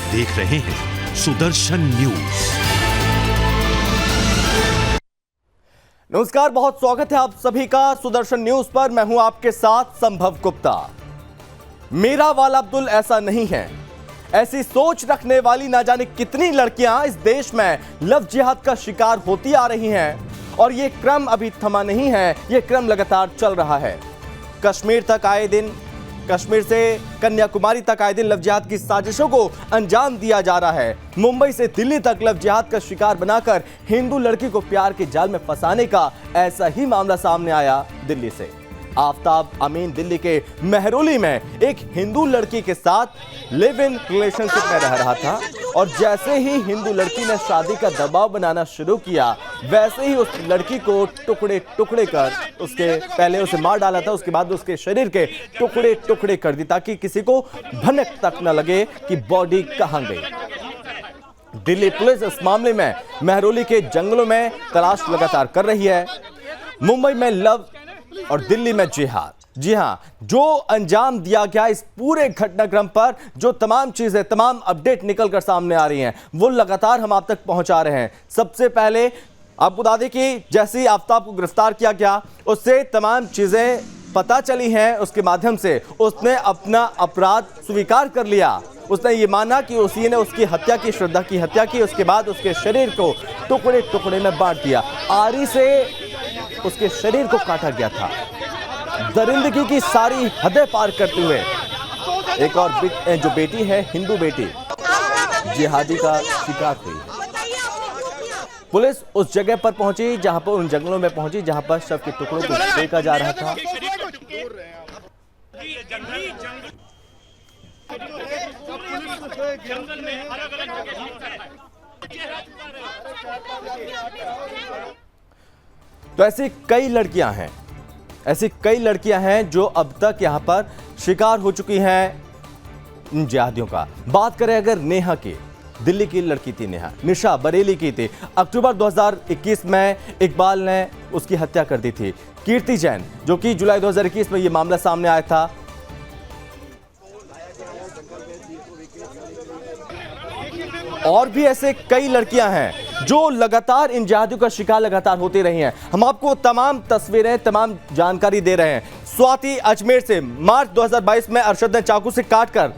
देख रहे हैं सुदर्शन न्यूज। नमस्कार, बहुत स्वागत है आप सभी का सुदर्शन न्यूज पर। मैं हूं आपके साथ संभव गुप्ता। मेरा वाला अब्दुल ऐसा नहीं है, ऐसी सोच रखने वाली ना जाने कितनी लड़कियां इस देश में लव जिहाद का शिकार होती आ रही हैं और ये क्रम अभी थमा नहीं है, ये क्रम लगातार चल रहा है। कश्मीर से कन्याकुमारी तक आए दिन लव जिहाद की साजिशों को अंजाम दिया जा रहा है। मुंबई से दिल्ली तक लव जिहाद का शिकार बनाकर हिंदू लड़की को प्यार के जाल में फंसाने का ऐसा ही मामला सामने आया दिल्ली से। आफ्ताब अमीन दिल्ली के मेहरौली में एक हिंदू लड़की के साथ लिव इन रिलेशनशिप में रह रहा था और जैसे ही हिंदू लड़की ने शादी का दबाव बनाना शुरू किया, वैसे ही उस लड़की को टुकड़े टुकड़े कर पहले उसे मार डाला था, उसके बाद उसके शरीर के टुकड़े टुकड़े कर दी ताकि किसी को भनक तक न लगे कि बॉडी कहां गई। दिल्ली पुलिस इस मामले में मेहरौली के जंगलों में तलाश लगातार कर रही है। मुंबई में लव और दिल्ली में जिहाद। जी हां, जो अंजाम दिया गया इस पूरे घटनाक्रम पर जो तमाम चीजें, तमाम अपडेट निकल कर सामने आ रही हैं, वो लगातार हम आप तक पहुंचा रहे हैं। सबसे पहले आपको बता दें कि जैसे ही आफ्ताब को गिरफ्तार किया गया, उससे तमाम चीजें पता चली हैं। उसके माध्यम से उसने अपना अपराध स्वीकार कर लिया। उसने ये माना कि उसी ने उसकी हत्या की, श्रद्धा की हत्या की। उसके बाद उसके शरीर को टुकड़े टुकड़े में बांट दिया। आरी से उसके शरीर को काटा गया था। दरिंदगी की सारी हदें पार करते हुए एक और जो बेटी है, हिंदू बेटी, जिहादी का शिकार हुई। पुलिस उस जगह पर पहुंची जहां पर, उन जंगलों में पहुंची जहां पर शव के टुकड़ों को फेंका जा रहा था। तो ऐसी कई लड़कियां हैं जो अब तक यहां पर शिकार हो चुकी हैं इन जिहादियों का। बात करें अगर नेहा की, दिल्ली की लड़की थी नेहा, निशा बरेली की थी। अक्टूबर 2021 में इकबाल ने उसकी हत्या कर दी थी। कीर्ति जैन, जो कि जुलाई 2021 में यह मामला सामने आया था। और भी ऐसे कई लड़कियां हैं जो लगातार इन जिहादियों का शिकार लगातार होती रही हैं। हम आपको तमाम तस्वीरें, तमाम जानकारी दे रहे हैं। स्वाति अजमेर से मार्च 2022 में अरशद ने चाकू से काटकर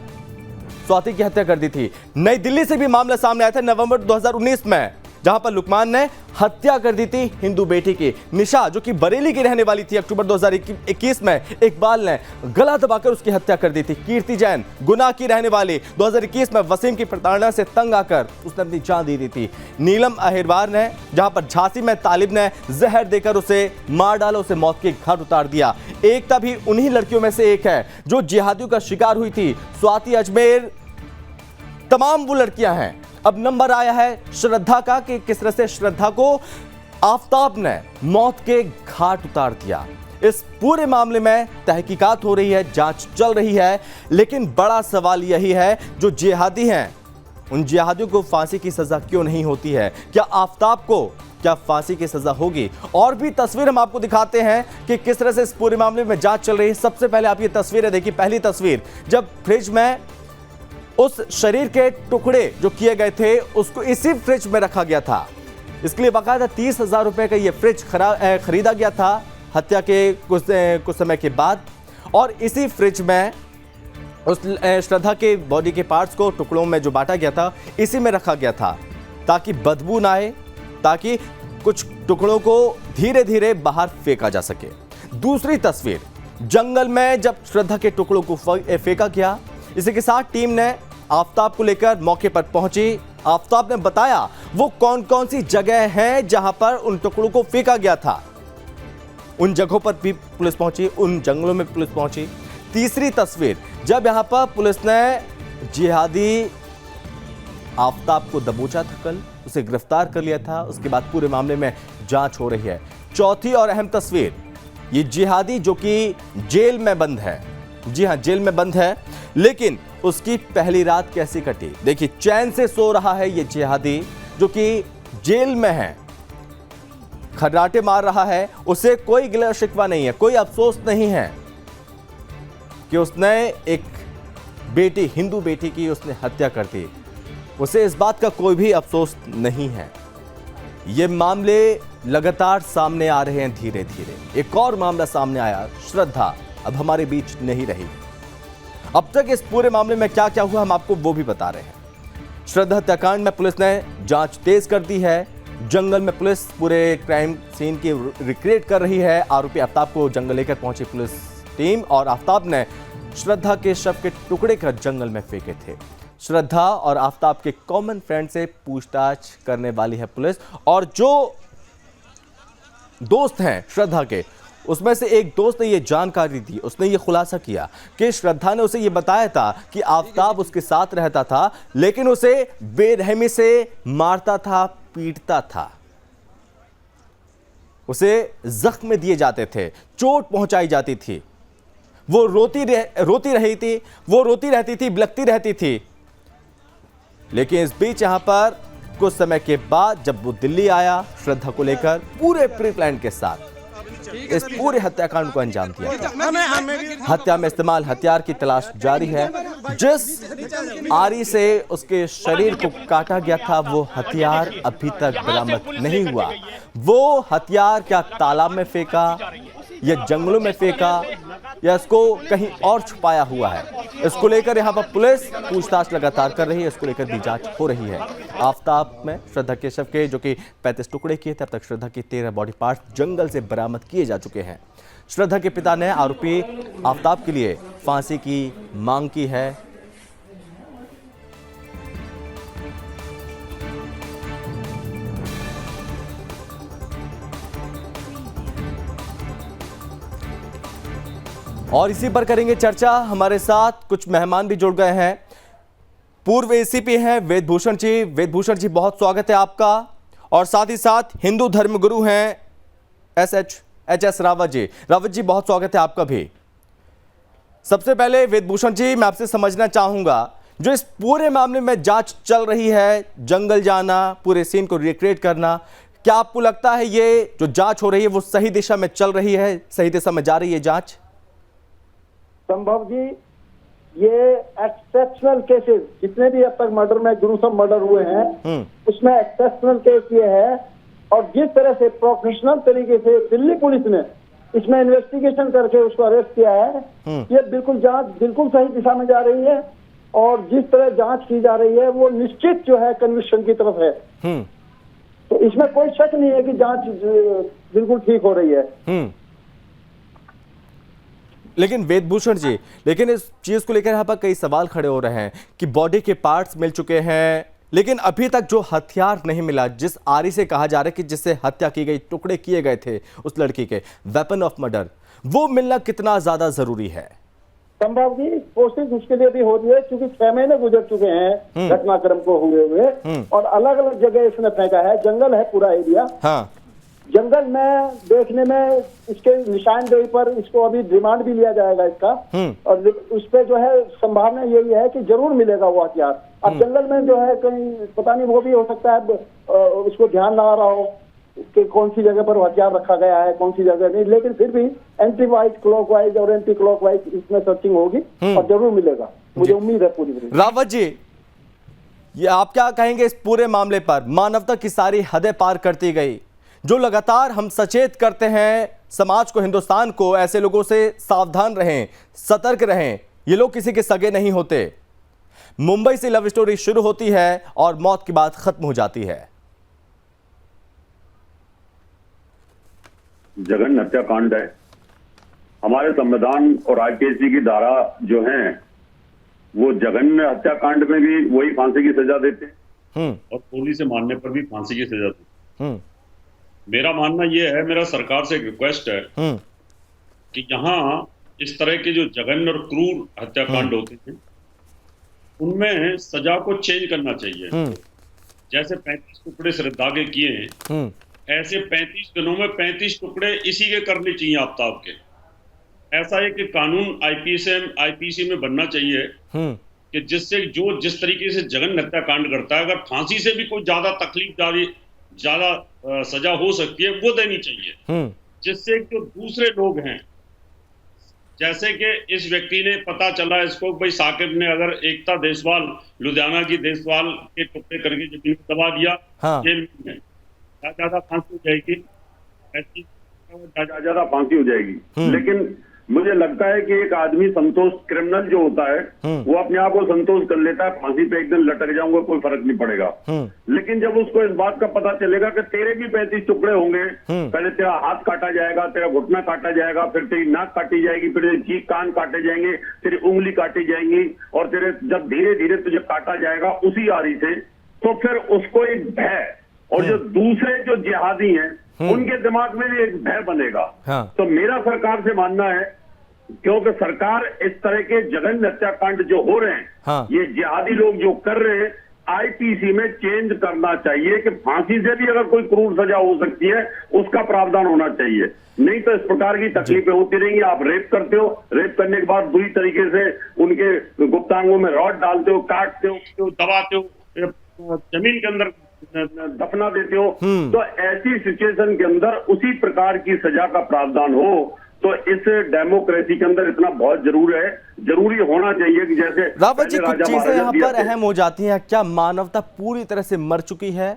स्वाति की हत्या कर दी थी। नई दिल्ली से भी मामला सामने आया था नवंबर 2019 में, जहां पर लुकमान ने हत्या कर दी थी हिंदू बेटी की। निशा, जो कि बरेली की रहने वाली थी, अक्टूबर 2021 में इकबाल ने गला दबाकर उसकी हत्या कर दी थी। कीर्ति जैन, गुना की रहने वाली, 2021 में वसीम की प्रताड़ना से तंग आकर उसने अपनी जान दे दी थी। नीलम अहिरवार ने, जहां पर झांसी में तालिब ने जहर देकर उसे मार डाला, उसे मौत के घाट उतार दिया। एकता भी उन्हीं लड़कियों में से एक है जो जिहादियों का शिकार हुई थी। स्वाति अजमेर, तमाम वो लड़कियां हैं। अब नंबर आया है श्रद्धा का कि किस तरह से श्रद्धा को आफ्ताब ने मौत के घाट उतार दिया। इस पूरे मामले में तहकीकात हो रही है, जांच चल रही है, लेकिन बड़ा सवाल यही है, जो जिहादी हैं उन जिहादियों को फांसी की सजा क्यों नहीं होती है? क्या आफ्ताब को क्या फांसी की सजा होगी? और भी तस्वीर हम आपको दिखाते हैं कि किस तरह से इस पूरे मामले में जांच चल रही है। सबसे पहले आप ये तस्वीरें देखिए। पहली तस्वीर, जब फ्रिज में उस शरीर के टुकड़े जो किए गए थे, उसको इसी फ्रिज में रखा गया था। इसके लिए बाकायदा 30,000 रुपए का यह फ्रिज खरीदा गया था हत्या के कुछ समय के बाद, और इसी फ्रिज में उस श्रद्धा के बॉडी के पार्ट्स को टुकड़ों में जो बांटा गया था, इसी में रखा गया था ताकि बदबू ना आए, ताकि कुछ टुकड़ों को धीरे धीरे बाहर फेंका जा सके। दूसरी तस्वीर, जंगल में जब श्रद्धा के टुकड़ों को फेंका गया, इसी के साथ टीम ने आफ्ताब को लेकर मौके पर पहुंची। आफ्ताब ने बताया वो कौन कौन सी जगह हैं जहां पर उन टुकड़ों को फेंका गया था। उन जगहों पर भी पुलिस पहुंची, उन जंगलों में पुलिस पहुंची। तीसरी तस्वीर, जब यहां पर पुलिस ने जिहादी आफ्ताब को दबोचा था, कल उसे गिरफ्तार कर लिया था, उसके बाद पूरे मामले में जांच हो रही है। चौथी और अहम तस्वीर, ये जिहादी जो कि जेल में बंद है, जी हां, जेल में बंद है, लेकिन उसकी पहली रात कैसी कटी? देखिए, चैन से सो रहा है ये जिहादी जो कि जेल में है, खर्राटे मार रहा है। उसे कोई गिला शिकवा नहीं है, कोई अफसोस नहीं है कि उसने एक बेटी, हिंदू बेटी की उसने हत्या कर दी। उसे इस बात का कोई भी अफसोस नहीं है। ये मामले लगातार सामने आ रहे हैं धीरे धीरे। एक और मामला सामने आया, श्रद्धा अब हमारे बीच नहीं रही। अब तक इस पूरे मामले में क्या क्या हुआ हम आपको वो भी बता रहे हैं। श्रद्धा हत्याकांड में पुलिस ने जांच तेज कर दी है। जंगल में पुलिस पूरे क्राइम सीन की रिक्रिएट कर रही है। आरोपी आफ्ताब को जंगल लेकर पहुंची पुलिस टीम और आफ्ताब ने श्रद्धा के शव के टुकड़े कर जंगल में फेंके थे। श्रद्धा और आफ्ताब के कॉमन फ्रेंड से पूछताछ करने वाली है पुलिस और जो दोस्त हैं श्रद्धा के, उसमें से एक दोस्त ने ये जानकारी दी। उसने ये खुलासा किया कि श्रद्धा ने उसे ये बताया था कि आफ्ताब उसके साथ रहता था, लेकिन उसे बेरहमी से मारता था, पीटता था, उसे जख्म दिए जाते थे, चोट पहुंचाई जाती थी। वो रोती रहती थी, बिलखती रहती थी। लेकिन इस बीच यहां पर कुछ समय के बाद जब वो दिल्ली आया श्रद्धा को लेकर पूरे प्री प्लान के साथ इस पूरे हत्याकांड को अंजाम दिया। हत्या में इस्तेमाल हथियार की तलाश जारी है। जिस आरी से उसके शरीर को काटा गया था वो हथियार अभी तक बरामद नहीं हुआ। वो हथियार क्या तालाब में फेंका या जंगलों में फेंका या इसको कहीं और छुपाया हुआ है, इसको लेकर यहां पर पुलिस पूछताछ लगातार कर रही है। इसको लेकर भी जांच हो रही है। आफ्ताब में श्रद्धा के शव के जो कि 35 टुकड़े किए थे, अब तक श्रद्धा के 13 बॉडी पार्ट्स जंगल से बरामद किए जा चुके हैं। श्रद्धा के पिता ने आरोपी आफ्ताब के लिए फांसी की मांग की है। और इसी पर करेंगे चर्चा। हमारे साथ कुछ मेहमान भी जुड़ गए हैं। पूर्व एसीपी हैं वेदभूषण जी। वेदभूषण जी, बहुत स्वागत है आपका। और साथ ही साथ हिंदू धर्मगुरु हैं एच.एस. रावत जी। रावत जी, बहुत स्वागत है आपका भी। सबसे पहले वेदभूषण जी, मैं आपसे समझना चाहूंगा, जो इस पूरे मामले में जांच चल रही है, जंगल जाना, पूरे सीन को रिक्रिएट करना, क्या आपको लगता है ये जो जांच हो रही है वो सही दिशा में चल रही है, सही दिशा में जा रही है जांच? संभव जी, ये एक्सेप्शनल केसेस जितने भी अब तक मर्डर में ग्रुसम मर्डर हुए हैं उसमें एक्सेप्शनल केस ये है। और जिस तरह से प्रोफेशनल तरीके से दिल्ली पुलिस ने इसमें इन्वेस्टिगेशन करके उसको अरेस्ट किया है, ये बिल्कुल जांच बिल्कुल सही दिशा में जा रही है। और जिस तरह जांच की जा रही है वो निश्चित जो है कन्विक्शन की तरफ है। तो इसमें कोई शक नहीं है कि जांच बिल्कुल ठीक हो रही है। लेकिन वेदभूषण जी, लेकिन इस चीज को लेकर यहाँ पर कई सवाल खड़े हो रहे हैं कि बॉडी के पार्ट्स मिल चुके हैं, लेकिन अभी तक जो हथियार नहीं मिला, जिस आरी से कहा जा रहा है कि जिससे हत्या की गई, टुकड़े किए गए थे उस लड़की के, वेपन ऑफ मर्डर, वो मिलना कितना ज्यादा जरूरी है? संभव जी, कोशिश उसके लिए भी हो रही है क्योंकि 6 महीने गुजर चुके हैं घटनाक्रम को हुए और अलग अलग जगह इसने फेंका है। जंगल है पूरा एरिया। हाँ। जंगल में देखने में इसके निशानदेही पर इसको अभी रिमांड भी लिया जाएगा इसका। और उस पे जो है संभावना यही है कि जरूर मिलेगा वो हथियार। अब जंगल में जो है कहीं पता नहीं, वो भी हो सकता है उसको ध्यान ना आ रहा हो कि कौन सी जगह पर हथियार रखा गया है, कौन सी जगह नहीं, लेकिन फिर भी एंटी वाइज क्लॉकवाइज और एंटी क्लॉकवाइज इसमें सर्चिंग होगी और जरूर मिलेगा, मुझे उम्मीद है पूरी। रावत जी, ये आप क्या कहेंगे इस पूरे मामले पर? मानवता की सारी हदें पार करती गई। जो लगातार हम सचेत करते हैं समाज को, हिंदुस्तान को, ऐसे लोगों से सावधान रहें, सतर्क रहें, ये लोग किसी के सगे नहीं होते। मुंबई से लव स्टोरी शुरू होती है और मौत की बात खत्म हो जाती है। जघन्य हत्याकांड है। हमारे संविधान और आईपीसी की धारा जो है वो जघन्य हत्याकांड में भी वही फांसी की सजा देते हैं और गोली से मारने पर भी फांसी की सजा देते हैं। मेरा मानना यह है, मेरा सरकार से एक रिक्वेस्ट है कि यहाँ इस तरह के जो जघन्य और क्रूर हत्याकांड होते हैं उनमें सजा को चेंज करना चाहिए। जैसे 35 टुकड़े श्रद्धा के किए हैं, ऐसे 35 दिनों में 35 टुकड़े इसी के करने चाहिए आफ्ताब के। ऐसा है कि कानून आईपीसी में बनना चाहिए कि जिससे जो जिस तरीके से जघन्य हत्याकांड करता है, अगर फांसी से भी कोई ज्यादा सजा हो सकती है वो देनी चाहिए, जिससे जो दूसरे लोग हैं जैसे कि इस व्यक्ति ने पता चला इसको भाई साकिब ने अगर एकता देसवाल लुधियाना की देसवाल के टुकड़े करके जमीन में दबा दिया, जेल में ज्यादा फांसी हो जाएगी, ऐसी ज्यादा फांसी हो जाएगी। लेकिन मुझे लगता है कि एक आदमी संतोष, क्रिमिनल जो होता है वो अपने आप को संतोष कर लेता है, फांसी पे एक दिन लटक जाऊंगा कोई फर्क नहीं पड़ेगा। लेकिन जब उसको इस बात का पता चलेगा कि तेरे भी 35 टुकड़े होंगे, पहले तेरा हाथ काटा जाएगा, तेरा घुटना काटा जाएगा, फिर तेरी नाक काटी जाएगी, फिर तेरी जीभ कान काटे जाएंगे, तेरी उंगली काटी जाएंगी, और तेरे जब धीरे धीरे तुझे काटा जाएगा उसी आरी से, तो फिर उसको एक भय, और जो दूसरे जो जिहादी हैं उनके दिमाग में भी एक भय बनेगा। तो मेरा सरकार से मानना है, क्योंकि सरकार इस तरह के जघन्य हत्याकांड जो हो रहे हैं, ये जिहादी लोग जो कर रहे हैं, आईपीसी में चेंज करना चाहिए कि फांसी से भी अगर कोई क्रूर सजा हो सकती है उसका प्रावधान होना चाहिए। नहीं तो इस प्रकार की तकलीफें होती रहेंगी। आप रेप करते हो, रेप करने के बाद बुरी तरीके से उनके गुप्तांगों में रॉड डालते हो, काटते हो, दबाते हो, जमीन के अंदर दफना देते हो, तो ऐसी सिचुएशन के अंदर उसी प्रकार की सजा का प्रावधान हो, तो इस डेमोक्रेसी के अंदर इतना बहुत जरूरी होना चाहिए कि जैसे रावत जी कुछ चीजें यहाँ पर अहम हो जाती हैं। क्या मानवता पूरी तरह से मर चुकी है?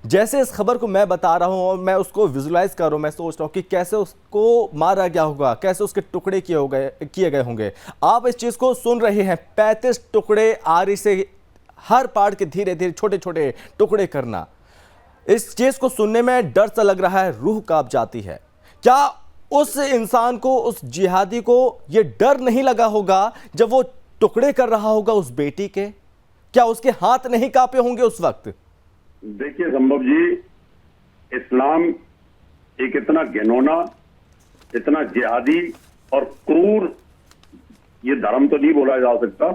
जैसे इस खबर को मैं बता रहा हूं और मैं उसको विजुलाइज कर रहा हूं, मैं सोच रहा हूं कि कैसे उसको मारा गया होगा, कैसे उसके टुकड़े किए गए होंगे। आप इस चीज को सुन रहे हैं, 35 टुकड़े आरी से हर पार्ट के धीरे धीरे छोटे छोटे टुकड़े करना, इस चीज को सुनने में डर सा लग रहा है, रूह कांप जाती है। क्या उस इंसान को, उस जिहादी को ये डर नहीं लगा होगा जब वो टुकड़े कर रहा होगा उस बेटी के? क्या उसके हाथ नहीं कांपे होंगे उस वक्त? देखिए संभव जी, इस्लाम एक इतना घिनौना, इतना जिहादी और क्रूर, ये धर्म तो नहीं बोला जा सकता,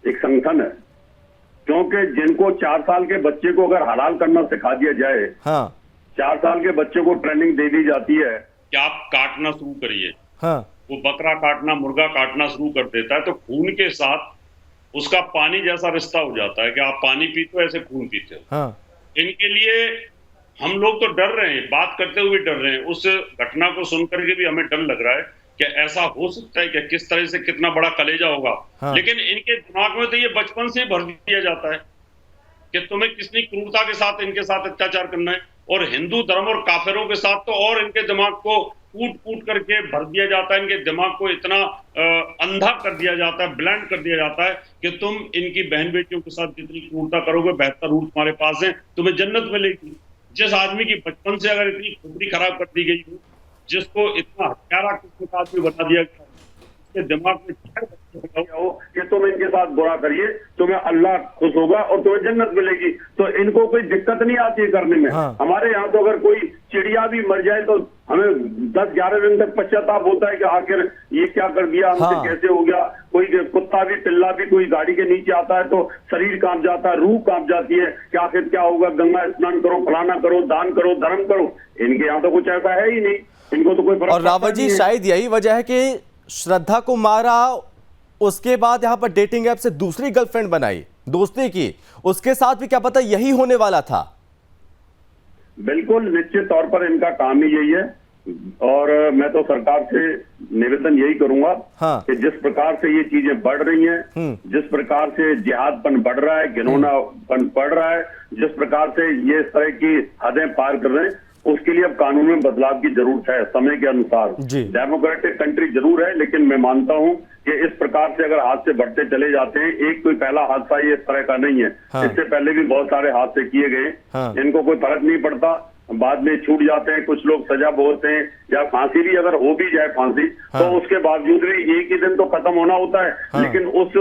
एक संगठन है। क्योंकि जिनको 4 साल के बच्चे को अगर हलाल करना सिखा दिया जाए, 4 साल के बच्चे को ट्रेनिंग दे दी जाती है कि आप काटना शुरू करिए, वो बकरा काटना, मुर्गा काटना शुरू कर देता है, तो खून के साथ उसका पानी जैसा रिश्ता हो जाता है कि आप पानी पीते हो ऐसे खून पीते हो। इनके लिए हम लोग तो डर रहे हैं, बात करते हुए डर रहे हैं। उस घटना को सुनकर के भी हमें डर लग रहा है कि ऐसा हो सकता है कि किस तरह से कितना बड़ा कलेजा होगा। लेकिन इनके दिमाग में तो ये बचपन से भर दिया जाता है कि तुम्हें कितनी क्रूरता के साथ इनके साथ अत्याचार करना है, और हिंदू धर्म और काफिरों के साथ तो और इनके दिमाग को कूट करके भर दिया जाता है, इनके दिमाग को इतना अंधा कर दिया जाता है, ब्लैंड कर दिया जाता है कि तुम इनकी बहन बेटियों के साथ जितनी क्रूरता करोगे, बेहतर रूट तुम्हारे पास है, तुम्हें जन्नत मिलेगी। जिस आदमी की बचपन से अगर इतनी खोपड़ी खराब कर दी गई हो, जिसको इतना हत्यारा किस्म आदमी बना दिया गया, उसके दिमाग में हो कि तुम इनके साथ बुरा करिए, तुम्हें अल्लाह खुश होगा और तुम्हें जन्नत मिलेगी, तो इनको कोई दिक्कत नहीं आती है करने में। हमारे यहाँ तो अगर कोई चिड़िया भी मर जाए तो हमें 10-11 दिन तक पश्चाताप होता है कि आखिर ये क्या कर दिया हमसे, कैसे हो गया। कोई कुत्ता भी, पिल्ला भी कोई गाड़ी के नीचे आता है तो शरीर कांप जाता है, रूह कांप जाती है कि आखिर क्या होगा, गंगा स्नान करो, फलाना करो, दान करो, धर्म करो। इनके यहाँ तो कुछ ऐसा है ही नहीं, इनको तो कोई फर्क। और रावत जी, शायद यही वजह है कि श्रद्धा को मारा, उसके बाद यहाँ पर डेटिंग ऐप से दूसरी गर्लफ्रेंड बनाई, दोस्ती की, उसके साथ भी क्या पता यही होने वाला था। बिल्कुल निश्चित तौर पर इनका काम ही यही है, और मैं तो सरकार से निवेदन यही करूंगा कि जिस प्रकार से ये चीजें बढ़ रही हैं, जिस प्रकार से जिहादपन बढ़ रहा है, घिनौनापन बढ़ रहा है, जिस प्रकार से ये इस तरह की हदें पार कर रहे हैं, उसके लिए अब कानून में बदलाव की जरूरत है समय के अनुसार। डेमोक्रेटिक कंट्री जरूर है, लेकिन मैं मानता हूं कि इस प्रकार से अगर हादसे बढ़ते चले जाते हैं, एक कोई पहला हादसा ये इस तरह का नहीं है, इससे पहले भी बहुत सारे हादसे किए गए, इनको कोई फर्क नहीं पड़ता, बाद में छूट जाते हैं, कुछ लोग सजा भोगते हैं, या फांसी भी अगर हो भी जाए फांसी, तो उसके बावजूद भी एक ही दिन तो खत्म होना होता है। लेकिन उस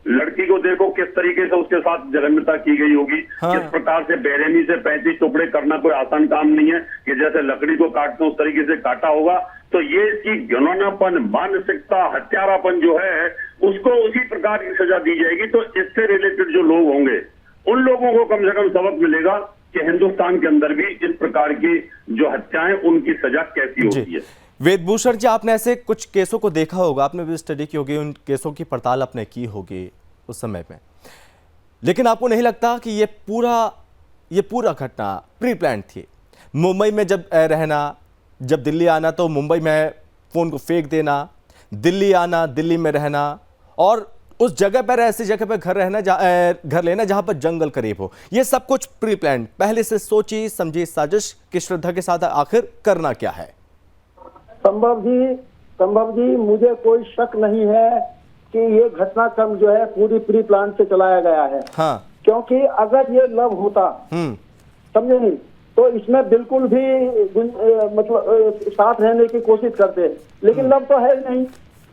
लड़की को देखो किस तरीके से उसके साथ जघन्यता की गई होगी, किस प्रकार से बेरहमी से 35 टुकड़े करना कोई आसान काम नहीं है कि जैसे लकड़ी को काटते उस तरीके से काटा होगा। तो ये इसकी घिनौनापन, मानसिकता, हत्यारापन जो है, उसको उसी प्रकार की सजा दी जाएगी। तो इससे रिलेटेड जो लोग होंगे उन लोगों को कम से कम सबक मिलेगा कि हिंदुस्तान के अंदर भी इस प्रकार की जो हत्याएं, उनकी सजा कैसी होती है। वेदभूषण जी, आपने ऐसे कुछ केसों को देखा होगा, आपने भी स्टडी की होगी, उन केसों की पड़ताल आपने की होगी उस समय में, लेकिन आपको नहीं लगता कि ये पूरा घटना प्री प्लान थी? मुंबई में जब रहना, जब दिल्ली आना तो मुंबई में फोन को फेंक देना, दिल्ली आना, दिल्ली में रहना और उस जगह पर, ऐसी जगह पर घर लेना जहां पर जंगल करीब हो, ये सब कुछ प्री प्लान, पहले से सोची समझी साजिश कि श्रद्धा के साथ आखिर करना क्या है? संभव जी, मुझे कोई शक नहीं है कि ये घटनाक्रम जो है पूरी प्री प्लान से चलाया गया है। हाँ। क्योंकि अगर ये लव होता, समझे नहीं, तो इसमें बिल्कुल भी मतलब साथ रहने की कोशिश करते, लेकिन लव तो है ही नहीं।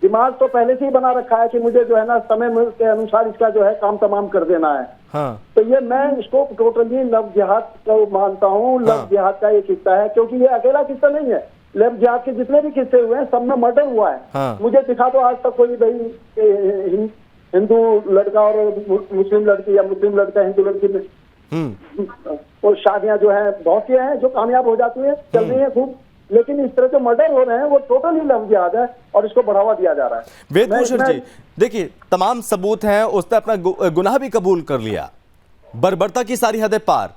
दिमाग तो पहले से ही बना रखा है कि मुझे जो है ना समय के अनुसार इसका जो है काम तमाम कर देना है। हाँ। तो ये मैं इसको टोटली लव जिहाद को मानता हूँ। लव जिहाद का एक हिस्सा है, क्योंकि ये अकेला किस्सा नहीं है। लव जिहाद के जितने भी किस्से हुए हैं सब में मर्डर हुआ है। हाँ। मुझे दिखा दो आज तक कोई भाई हिंदू लड़का और मुस्लिम लड़की या मुस्लिम लड़का हिंदू लड़की में और शादियां जो है बहुत सी हैं जो कामयाब हो जाती है, चल रही है खूब, लेकिन इस तरह जो मर्डर हो रहे हैं वो टोटली लव जिहाद है और इसको बढ़ावा दिया जा रहा है। वेदभूषण जी, देखिए तमाम सबूत हैं, उसने अपना गुनाह भी कबूल कर लिया, बर्बरता की सारी हदें पार।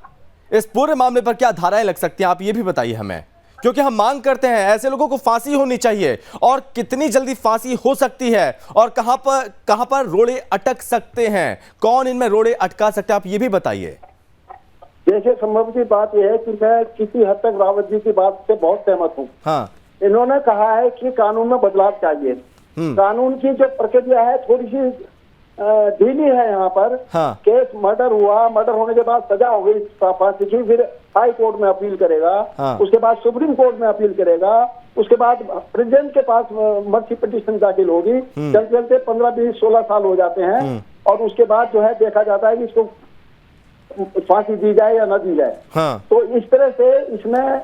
इस पूरे मामले पर क्या धाराएं लग सकती हैं, आप ये भी बताइए हमें, क्योंकि हम मांग करते हैं ऐसे लोगों को फांसी होनी चाहिए, और कितनी जल्दी फांसी हो सकती है और कहां पर रोड़े अटक सकते हैं, कौन इनमें रोड़े अटका सकते हैं, आप ये भी बताइए। देखिए संभव की बात यह है कि मैं किसी हद तक रावत जी की बात से बहुत सहमत हूँ। हाँ। इन्होंने कहा है कि कानून में बदलाव चाहिए। कानून की जो प्रक्रिया है थोड़ी सी ढीली है यहाँ पर। हाँ। केस मर्डर हुआ, मर्डर होने के बाद सजा हो गई फांसी की, फिर हाई कोर्ट में अपील करेगा। हाँ। उसके बाद सुप्रीम कोर्ट में अपील करेगा, उसके बाद प्रेसिडेंट के पास मर्सी पिटीशन दाखिल होगी, चलते चलते 15, 20, 16 साल हो जाते हैं और उसके बाद जो है देखा जाता है कि इसको फांसी दी जाए या न दी जाए। हाँ। तो इस तरह से इसमें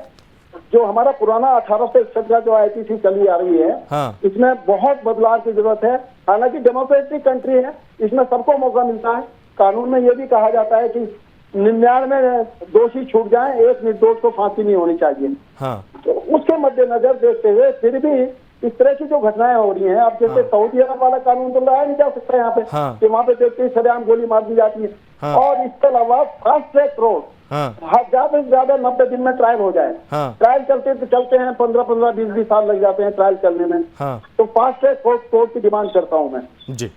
जो हमारा पुराना 1861 का जो आईपीसी चली आ रही है, हाँ। इसमें बहुत बदलाव की जरूरत है। हालांकि डेमोक्रेटिक कंट्री है, इसमें सबको मौका मिलता है। कानून में यह भी कहा जाता है कि 99 दोषी छूट जाए, एक निर्दोष को फांसी नहीं होनी चाहिए। हाँ। तो उसके मद्देनजर देखते हुए फिर भी इस तरह की जो घटनाएं हो रही हैं, अब जैसे सऊदी अरब वाला कानून तो लाया नहीं जा सकता यहाँ पे। हाँ। कि वहाँ पे देखते ही सरेआम गोली मार दी जाती है। हाँ। और इसके अलावा फास्ट ट्रैक कोर्ट, ज्यादा से ज्यादा 90 दिन में ट्रायल हो जाए। हाँ। ट्रायल चलते हैं 15, 20 साल लग जाते हैं ट्रायल चलने में। हाँ। तो फास्ट ट्रैक कोर्ट की डिमांड करता हूँ मैं जी।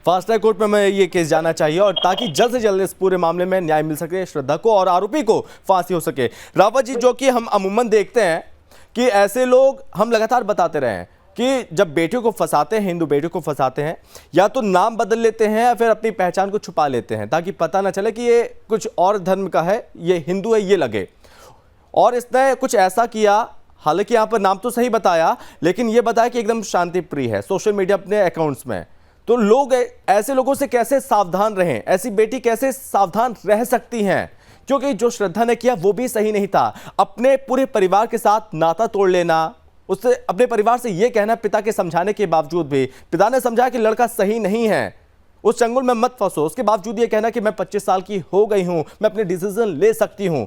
फास्ट ट्रैक कोर्ट में मैं ये केस जाना चाहिए, और ताकि जल्द से जल्द इस पूरे मामले में न्याय मिल सके श्रद्धा को और आरोपी को फांसी हो सके। रावत जी, जो कि हम अमूमन देखते हैं कि ऐसे लोग, हम लगातार बताते रहे हैं कि जब बेटियों को फंसाते हैं, हिंदू बेटियों को फंसाते हैं, या तो नाम बदल लेते हैं या फिर अपनी पहचान को छुपा लेते हैं ताकि पता ना चले कि ये कुछ और धर्म का है, ये हिंदू है ये लगे। और इसने कुछ ऐसा किया, हालांकि यहाँ पर नाम तो सही बताया, लेकिन ये बताया कि एकदम शांति प्रिय है सोशल मीडिया अपने अकाउंट्स में। तो लोग ऐसे लोगों से कैसे सावधान रहें, ऐसी बेटी कैसे सावधान रह सकती हैं, क्योंकि जो श्रद्धा ने किया वो भी सही नहीं था। अपने पूरे परिवार के साथ नाता तोड़ लेना, उससे अपने परिवार से यह कहना, पिता के समझाने के बावजूद भी, पिता ने समझाया कि लड़का सही नहीं है, उस चंगुल में मत फंसो, उसके बावजूद ये कहना कि मैं 25 साल की हो गई हूं, मैं अपने डिसीजन ले सकती हूं।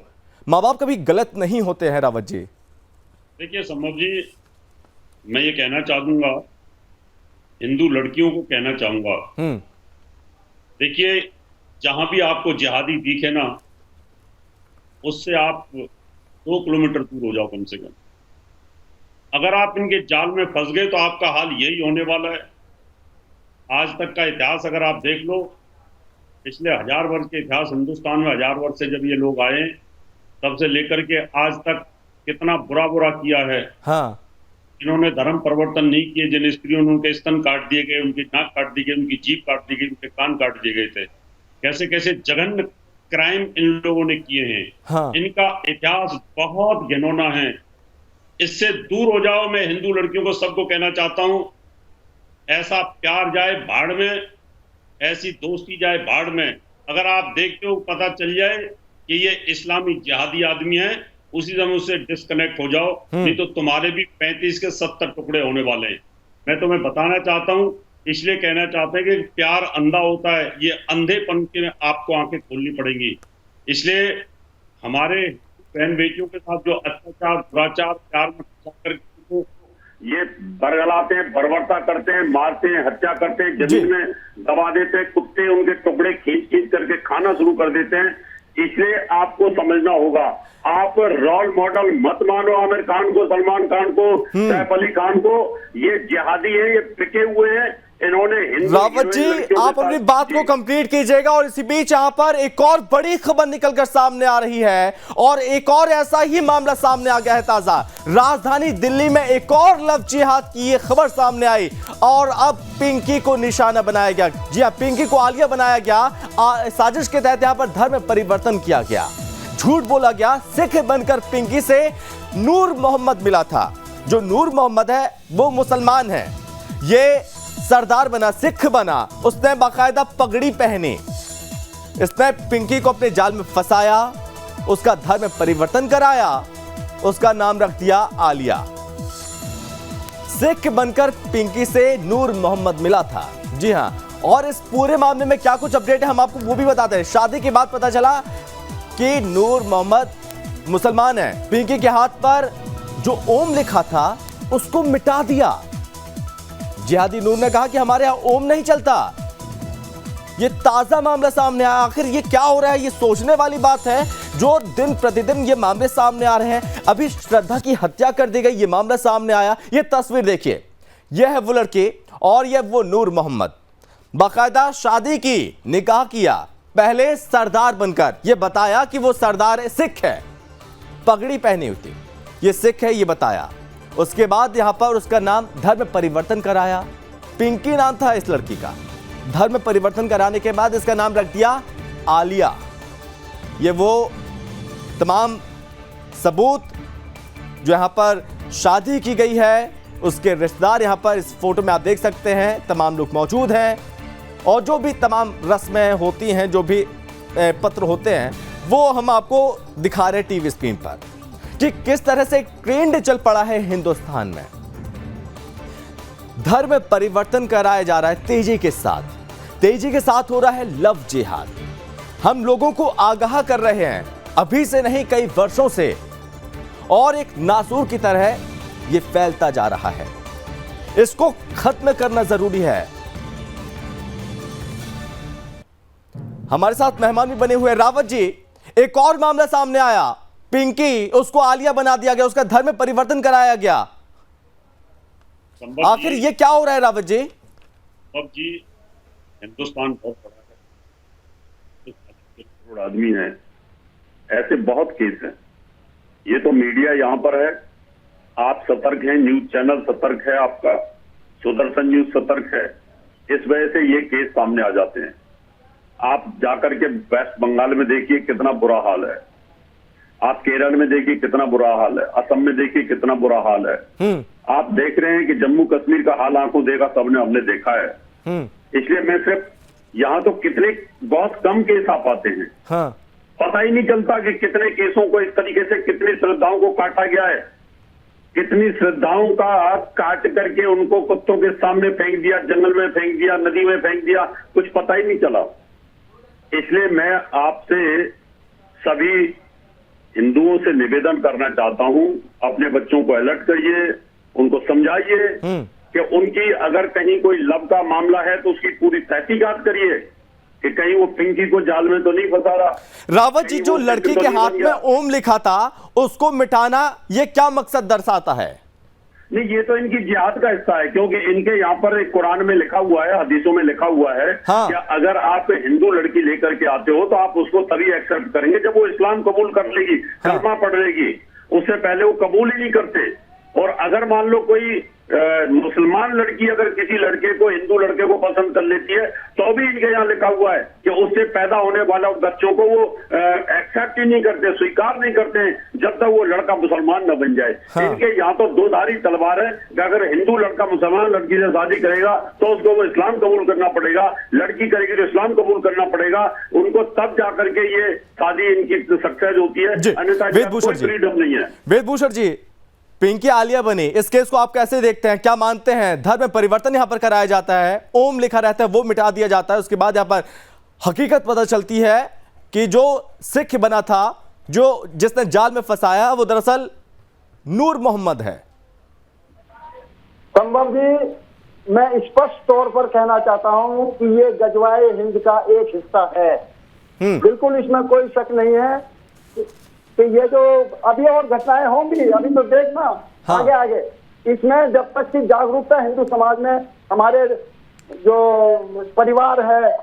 माँ बाप कभी गलत नहीं होते हैं रावत जी। देखिए संभव जी, मैं ये कहना चाहूंगा, हिंदू लड़कियों को कहना चाहूंगा, देखिए जहां भी आपको जिहादी दिखे ना, उससे आप 2 किलोमीटर दूर हो जाओ कम से कम। अगर आप इनके जाल में फंस गए तो आपका हाल यही होने वाला है। आज तक का इतिहास अगर आप देख लो, पिछले 1000 वर्ष के इतिहास हिंदुस्तान में, 1000 वर्ष से जब ये लोग आए तब से लेकर के आज तक कितना बुरा किया है। हाँ। इन्होंने धर्म परिवर्तन नहीं किए, जिन स्त्रियों ने उनके स्तन काट दिए गए, उनकी नाक काट दी गई, उनकी जीभ काट दी गई, उनके कान काट दिए गए थे, कैसे कैसे जघन्य क्राइम इन लोगों ने किए हैं। हाँ। इनका इतिहास बहुत घिनौना है, इससे दूर हो जाओ। मैं हिंदू लड़कियों को सबको कहना चाहता हूं, ऐसा प्यार जाए भाड़ में, ऐसी दोस्ती जाए भाड़ में। अगर आप देखते हो पता चल जाए कि ये इस्लामी जिहादी आदमी है, उसी समय उससे डिस्कनेक्ट हो जाओ, नहीं तो तुम्हारे भी 35 के 70 टुकड़े होने वाले हैं। मैं तुम्हें बताना चाहता हूं, इसलिए कहना चाहते हैं कि प्यार अंधा होता है, ये अंधेपन के आपको आंखें खोलनी पड़ेंगी। इसलिए हमारे बहन बेटियों के साथ जो अत्याचार, दुराचार, प्यार में करके ये बरगलाते हैं, बर्बरता करते हैं, मारते हैं, हत्या करते हैं, जमीन में दबा देते हैं, कुत्ते उनके टुकड़े खींच करके खाना शुरू कर देते हैं। इसलिए आपको समझना होगा, आप रोल मॉडल मत मानो आमिर खान को, सलमान खान को, सैफ अली खान को। ये जिहादी है, ये पिके हुए हैं। इन्होंने रावत जी आप अपनी बात को कंप्लीट कीजिएगा। और इसी बीच यहां पर एक और बड़ी खबर निकलकर सामने आ रही है और एक और ऐसा ही मामला सामने आ गया है ताजा। राजधानी दिल्ली में एक और लव जिहाद की ये खबर सामने आई और अब पिंकी को निशाना बनाया गया। जी हां, पिंकी को आलिया बनाया गया। साजिश के तहत यहां पर धर्म परिवर्तन किया गया, झूठ बोला गया। सिख बनकर पिंकी से नूर मोहम्मद मिला था। जो नूर मोहम्मद है वो मुसलमान है, ये सरदार बना, सिख बना, उसने बाकायदा पगड़ी पहनी। इसने पिंकी को अपने जाल में फंसाया, उसका धर्म परिवर्तन कराया, उसका नाम रख दिया आलिया। सिख बनकर पिंकी से नूर मोहम्मद मिला था। जी हां, और इस पूरे मामले में क्या कुछ अपडेट है हम आपको वो भी बताते हैं। शादी के बाद पता चला कि नूर मोहम्मद मुसलमान है। पिंकी के हाथ पर जो ओम लिखा था उसको मिटा दिया। जिहादी नूर ने कहा कि हमारे यहां ओम नहीं चलता। ये ताजा मामला सामने आया। आखिर ये क्या हो रहा है, ये सोचने वाली बात है। जो दिन प्रतिदिन ये मामले सामने आ रहे हैं। अभी श्रद्धा की हत्या कर दी गई, ये मामला सामने आया। ये तस्वीर देखिए, यह है वो लड़की और यह वो नूर मोहम्मद। बाकायदा शादी की, निकाह किया, पहले सरदार बनकर ये बताया कि वो सरदार है, सिख है, पगड़ी पहनी हुई थी, ये सिख है ये बताया। उसके बाद यहां पर उसका नाम धर्म परिवर्तन कराया। पिंकी नाम था इस लड़की का। धर्म परिवर्तन कराने के बाद इसका नाम रख दिया आलिया। ये वो तमाम सबूत जो यहां पर शादी की गई है, उसके रिश्तेदार यहां पर इस फोटो में आप देख सकते हैं, तमाम लोग मौजूद हैं। और जो भी तमाम रस्में होती हैं, जो भी पत्र होते हैं, वो हम आपको दिखा रहे हैं टीवी स्क्रीन पर कि किस तरह से ट्रेंड चल पड़ा है हिंदुस्तान में। धर्म परिवर्तन कराया जा रहा है तेजी के साथ हो रहा है लव जिहाद। हम लोगों को आगाह कर रहे हैं, अभी से नहीं कई वर्षों से, और एक नासूर की तरह यह फैलता जा रहा है। इसको खत्म करना जरूरी है। हमारे साथ मेहमान भी बने हुए रावत जी। एक और मामला सामने आया, पिंकी, उसको आलिया बना दिया गया, उसका धर्म परिवर्तन कराया गया। आखिर ये क्या हो रहा है रावत जी? अब जी हिंदुस्तान बहुत बड़ा है, करोड़ आदमी है, ऐसे बहुत केस हैं। ये तो मीडिया यहाँ पर है, आप सतर्क हैं, न्यूज चैनल सतर्क है, आपका सुदर्शन न्यूज सतर्क है। इस वजह से ये केस सामने आ जाते हैं। आप जाकर के वेस्ट बंगाल में देखिए कितना बुरा हाल है, आप केरल में देखिए कितना बुरा हाल है, असम में देखिए कितना बुरा हाल है। आप देख रहे हैं कि जम्मू कश्मीर का हाल आंखों देखा सबने, हमने देखा है। इसलिए मैं सिर्फ यहाँ तो कितने बहुत कम केस आ पाते हैं। हाँ। पता ही नहीं चलता कि कितने केसों को इस तरीके से, कितनी श्रद्धाओं को काटा गया है, कितनी श्रद्धाओं का काट करके उनको कुत्तों के सामने फेंक दिया, जंगल में फेंक दिया, नदी में फेंक दिया, कुछ पता ही नहीं चला। इसलिए मैं आपसे सभी हिंदुओं से निवेदन करना चाहता हूं, अपने बच्चों को अलर्ट करिए, उनको समझाइए कि उनकी अगर कहीं कोई लव का मामला है तो उसकी पूरी तहकीकात करिए कि कहीं वो पिंकी को जाल में तो नहीं फंसा रहा। रावत जी, जो लड़की के हाथ में ओम लिखा था उसको मिटाना, ये क्या मकसद दर्शाता है? नहीं, ये तो इनकी जिहाद का हिस्सा है, क्योंकि इनके यहाँ पर एक कुरान में लिखा हुआ है, हदीसों में लिखा हुआ है। हाँ। कि अगर आप हिंदू लड़की लेकर के आते हो तो आप उसको तभी एक्सेप्ट करेंगे जब वो इस्लाम कबूल कर लेगी, कलमा पढ़ लेगी। उससे पहले वो कबूल ही नहीं करते। और अगर मान लो कोई मुसलमान लड़की अगर किसी लड़के को, हिंदू लड़के को पसंद कर लेती है तो भी इनके यहाँ लिखा हुआ है कि उससे पैदा होने वाला बच्चों को वो एक्सेप्ट ही नहीं करते, स्वीकार नहीं करते हैं जब तक वो लड़का मुसलमान न बन जाए। हाँ। इनके यहाँ तो दो धारी तलवार है कि अगर हिंदू लड़का मुसलमान लड़की से शादी करेगा तो उसको वो इस्लाम कबूल करना पड़ेगा, लड़की करेगी तो इस्लाम कबूल करना पड़ेगा उनको, तब जाकर के ये शादी इनकी सक्सेस होती है, अन्यथा कोई फ्रीडम नहीं है। वेदभूषण जी, पिंकी आलिया बनी, इस केस को आप कैसे देखते हैं, क्या मानते हैं? धर्म परिवर्तन यहां पर कराया जाता है, ओम लिखा रहता है वो मिटा दिया जाता है, उसके बाद यहां पर हकीकत पता चलती है कि जो सिख बना था, जो जिसने जाल में फंसाया, वो दरअसल नूर मोहम्मद है। संभव जी, मैं स्पष्ट तौर पर कहना चाहता हूं कि ये गजवाए हिंद का एक हिस्सा है, बिल्कुल इसमें कोई शक नहीं है। कि ये जो अभी और घटनाएं होंगी, अभी तो देखना आगे आगे, इसमें जब तक की जागरूकता हिंदू समाज में, हमारे जो परिवार है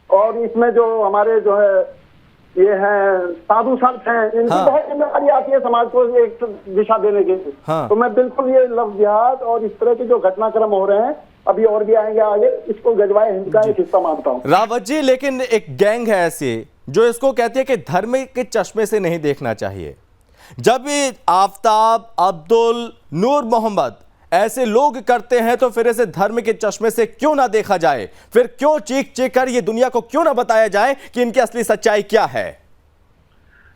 और इसमें जो हमारे जो है ये हैं साधु संत हैं, इनकी बहुत जिम्मेदारी आती है समाज को एक दिशा देने की। तो मैं बिल्कुल ये लव जिहाद और इस तरह के जो घटनाक्रम हो रहे हैं, अभी और भी आएंगे आगे, इसको गजवाए हिंद का एक हिस्सा मानता हूँ। रावत जी, लेकिन एक गैंग है ऐसी जो इसको कहती है कि धर्म के चश्मे से नहीं देखना चाहिए। जब भी आफ्ताब, अब्दुल, नूर मोहम्मद ऐसे लोग करते हैं तो फिर इसे धर्म के चश्मे से क्यों ना देखा जाए? फिर क्यों चीख चीख कर ये दुनिया को क्यों ना बताया जाए कि इनकी असली सच्चाई क्या है?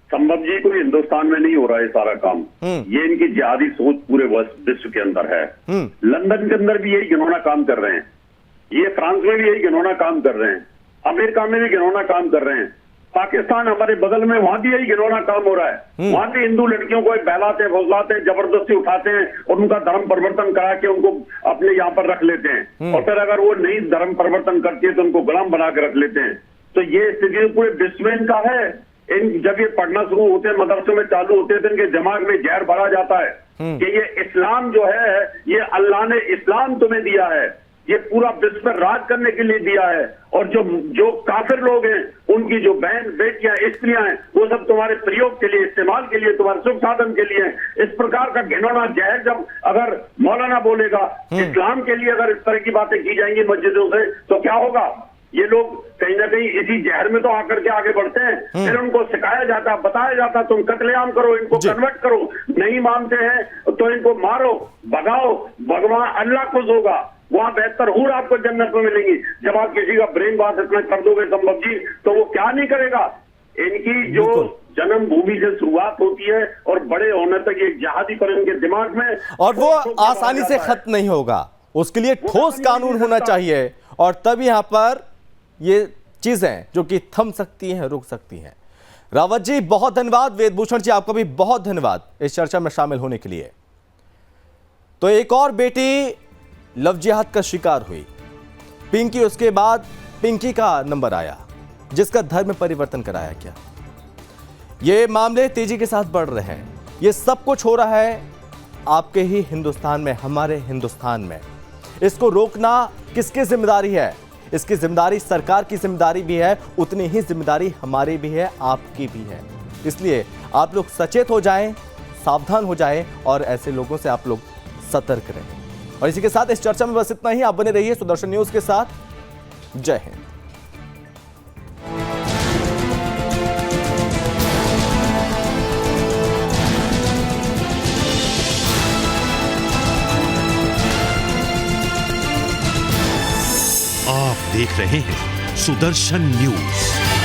संभव जी, कोई हिंदुस्तान में नहीं हो रहा है सारा काम। ये इनकी जिहादी सोच पूरे विश्व के अंदर है। लंदन के अंदर भी यही घिनौना काम कर रहे हैं, ये फ्रांस में भी यही घिनौना काम कर रहे हैं, अमेरिका में भी घिनौना काम कर रहे हैं, पाकिस्तान हमारे बगल में, वहां भी यही घिनौना काम हो रहा है। वहां भी हिंदू लड़कियों को बहलाते फुसलाते, जबरदस्ती उठाते हैं और उनका धर्म परिवर्तन करा के उनको अपने यहाँ पर रख लेते हैं, और फिर अगर वो नहीं धर्म परिवर्तन करती है तो उनको गुलाम बना के रख लेते हैं। तो ये स्थिति पूरे विश्व में इनका है। जब ये पढ़ना शुरू होते हैं, मदरसों में चालू होते हैं, तो इनके दिमाग में जहर भरा जाता है कि ये इस्लाम जो है, ये अल्लाह ने इस्लाम तुम्हें दिया है, ये पूरा विश्व पर राज करने के लिए दिया है, और जो काफिर लोग हैं, उनकी जो बहन बेटियां स्त्रियां हैं, वो सब तुम्हारे प्रयोग के लिए, इस्तेमाल के लिए, तुम्हारे सुख साधन के लिए है। इस प्रकार का घिनौना जहर जब अगर मौलाना बोलेगा, इस्लाम के लिए अगर इस तरह की बातें की जाएंगी मस्जिदों से, तो क्या होगा? ये लोग कहीं ना कहीं इसी जहर में तो आकर के आगे बढ़ते हैं। फिर उनको सिखाया जाता, बताया जाता, तुम कत्लेआम करो, इनको कन्वर्ट करो, नहीं मानते हैं तो इनको मारो, भगाओ, भगवान अल्लाह खुश होगा, वहां बेहतर हूर आपको जन्नत में मिलेंगी। जब आप किसी का ब्रेन वॉश इतना कर दोगे संभव जी, तो वो क्या नहीं करेगा। इनकी जो जन्मभूमि से शुरुआत होती है और बड़े होने तक एक जिहादी पर इनके दिमाग में, और वो आसानी से खत्म नहीं होगा, उसके लिए ठोस कानून होना चाहिए, और तब यहाँ पर ये चीजें जो कि थम सकती हैं, रुक सकती हैं। रावत जी बहुत धन्यवाद, वेदभूषण जी आपका भी बहुत धन्यवाद इस चर्चा में शामिल होने के लिए। तो एक और बेटी लव जिहाद का शिकार हुई, पिंकी, उसके बाद पिंकी का नंबर आया जिसका धर्म परिवर्तन कराया गया। ये मामले तेजी के साथ बढ़ रहे हैं, ये सब कुछ हो रहा है आपके ही हिंदुस्तान में, हमारे हिंदुस्तान में। इसको रोकना किसकी जिम्मेदारी है? इसकी जिम्मेदारी सरकार की जिम्मेदारी भी है, उतनी ही जिम्मेदारी हमारी भी है, आपकी भी है। इसलिए आप लोग सचेत हो जाएं, सावधान हो जाएं और ऐसे लोगों से आप लोग सतर्क रहें। और इसी के साथ इस चर्चा में बस इतना ही। आप बने रहिए सुदर्शन न्यूज के साथ। जय हिंद। आप देख रहे हैं सुदर्शन न्यूज।